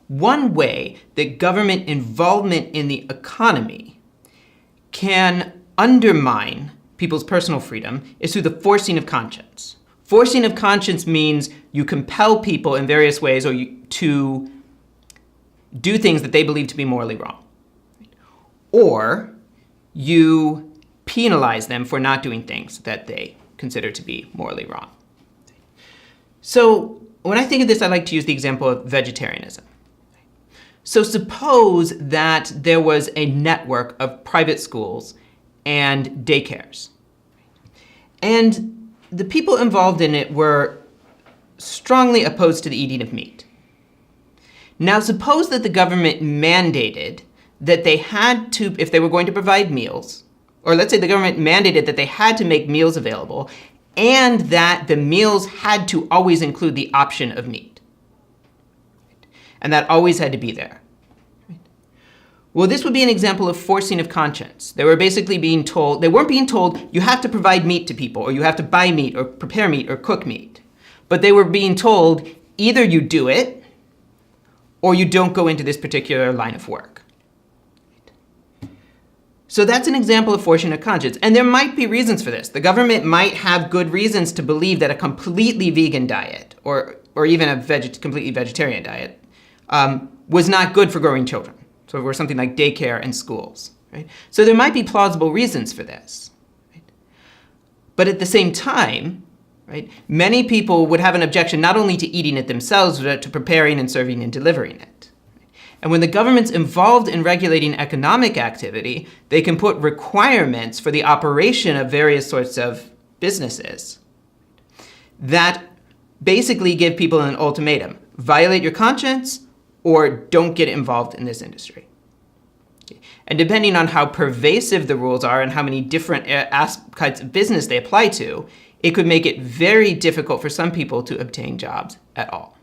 one way that government involvement in the economy can undermine people's personal freedom is through the forcing of conscience. Forcing of conscience means you compel people in various ways to do things that they believe to be morally wrong. Or you penalize them for not doing things that they consider to be morally wrong. So when I think of this, I like to use the example of vegetarianism. So suppose that there was a network of private schools and daycares. And the people involved in it were strongly opposed to the eating of meat. Now suppose that the government mandated that they had to, if they were going to provide meals, or let's say the government mandated that they had to make meals available, and that the meals had to always include the option of meat. And that always had to be there. Well, this would be an example of forcing of conscience. They were basically being told, they weren't being told, you have to provide meat to people, or you have to buy meat, or prepare meat, or cook meat. But they were being told, either you do it, or you don't go into this particular line of work. So that's an example of forcing of conscience. And there might be reasons for this. The government might have good reasons to believe that a completely vegan diet, or even a completely vegetarian diet, was not good for growing children. So for something like daycare and schools. Right? So there might be plausible reasons for this. Right? But at the same time, right, many people would have an objection not only to eating it themselves, but to preparing and serving and delivering it. And when the government's involved in regulating economic activity, they can put requirements for the operation of various sorts of businesses that basically give people an ultimatum. Violate your conscience or don't get involved in this industry. And depending on how pervasive the rules are and how many different kinds of business they apply to, it could make it very difficult for some people to obtain jobs at all.